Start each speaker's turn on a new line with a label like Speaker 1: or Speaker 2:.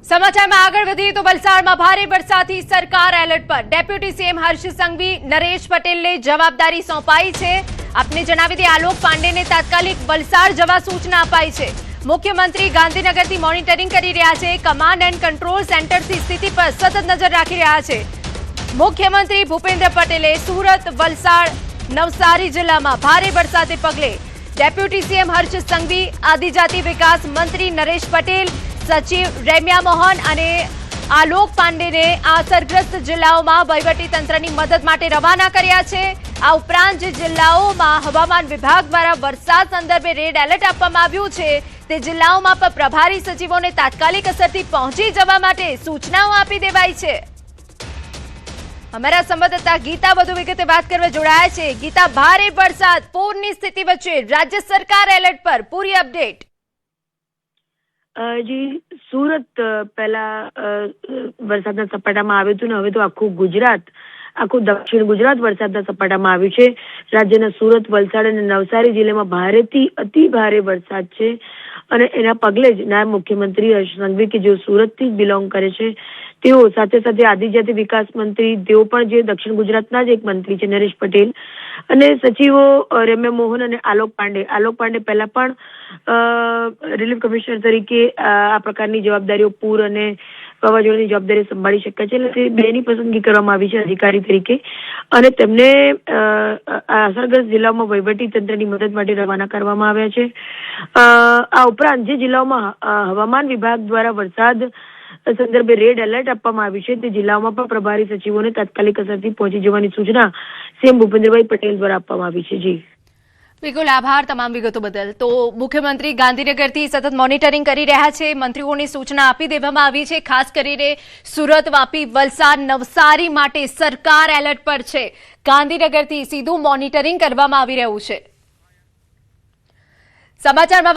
Speaker 1: સમાચારમાં આગળ વધીએ તો વલસાડમાં ભારે વરસાદથી સરકાર એલર્ટ પર। ડેપ્યુટી સીએમ હર્ષ સંઘવી નરેશ પટેલને જવાબદારી સોંપાઈ છે। આપને જણાવી દઈએ, આલોક પાંડેને તાત્કાલિક વલસાડ જવા સૂચના અપાઈ છે। મુખ્યમંત્રી ગાંધીનગરથી મોનિટરિંગ કરી રહ્યા છે। કમાન્ડ એન્ડ કંટ્રોલ સેન્ટરથી સ્થિતિ પર સતત નજર રાખી રહ્યા છે। મુખ્યમંત્રી ભૂપેન્દ્ર પટેલે સુરત, વલસાડ, નવસારી જિલ્લામાં ભારે વરસાદને પગલે ડેપ્યુટી સીએમ હર્ષ સંઘવી, આદિજાતિ વિકાસ મંત્રી નરેશ પટેલ, સચિવ રેમ્યા મોહન અને આલોક પાંડેને આ અસરગ્રસ્ત જિલ્લાઓમાં વહીવટીતંત્રની મદદ માટે રવાના કર્યા છે। આ ઉપરાંત જે જિલ્લાઓમાં હવામાન વિભાગ દ્વારા વરસાદ સંદર્ભે રેડ એલર્ટ આપવામાં આવ્યું છે તે જિલ્લાઓમાં પણ પ્રભારી સચિવોને તાત્કાલિક અસરથી પહોંચી જવા માટે સૂચનાઓ આપી દેવાઈ છે। અમારા સંવાદદાતા ગીતા વધુ વિગતે વાત કરવા જોડાયા છે। ગીતા, ભારે વરસાદ, પૂરની સ્થિતિ વચ્ચે રાજ્ય સરકાર એલર્ટ પર, પૂરી અપડેટ।
Speaker 2: જી, સુરત પહેલા વરસાદના સપાટામાં આવ્યું હતું ને હવે તો આખું ગુજરાત, આખું દક્ષિણ ગુજરાત વરસાદના સપાટામાં આવ્યું છે। રાજ્યના સુરત, વલસાડ અને નવસારી જિલ્લામાં ભારેથી અતિ ભારે વરસાદ છે અને એના પગલે જ નાયબ મુખ્યમંત્રી હર્ષ સંઘવી કે જેઓ સુરતથી જ બિલોંગ કરે છે તેઓ સાથે સાથે આદિજાતિ વિકાસ મંત્રી, તેઓ પણ જે દક્ષિણ ગુજરાતના જ એક મંત્રી છે નરેશ પટેલ, અને સચિવો રેમ્યા મોહન અને આલોક પાંડે પહેલા પણ રિલીફ કમિશનર તરીકે આ પ્રકારની જવાબદારીઓ, પૂર અને વાવાઝોડાની જવાબદારી સંભાળી શક્યા છે। એટલે તે બેની પસંદગી કરવામાં આવી છે અધિકારી તરીકે અને તેમને અસરગ્રસ્ત જિલ્લાઓમાં વહીવટી તંત્રની મદદ માટે રવાના કરવામાં આવ્યા છે। આ ઉપરાંત જે જિલ્લાઓમાં હવામાન વિભાગ દ્વારા વરસાદ સંદર્ભે રેડ એલર્ટ આપવામાં આવ્યું છે તે જિલ્લાઓમાં પણ પ્રભારી સચિવોને તાત્કાલિક અસરથી પહોંચી જવાની સૂચના સીએમ ભૂપેન્દ્રભાઈ પટેલ દ્વારા આપવામાં આવી છે। જી
Speaker 1: બિલકુલ, આભાર તમામ વિગતો બદલ। તો મુખ્યમંત્રી ગાંધીનગરથી સતત મોનિટરિંગ કરી રહ્યા છે, મંત્રીઓને સૂચના આપી દેવામાં આવી છે। ખાસ કરીને સુરત, વાપી, વલસાડ, નવસારી માટે સરકાર એલર્ટ પર છે। ગાંધીનગરથી સીધું મોનિટરિંગ કરવામાં આવી રહ્યું છે। સમાચારમાં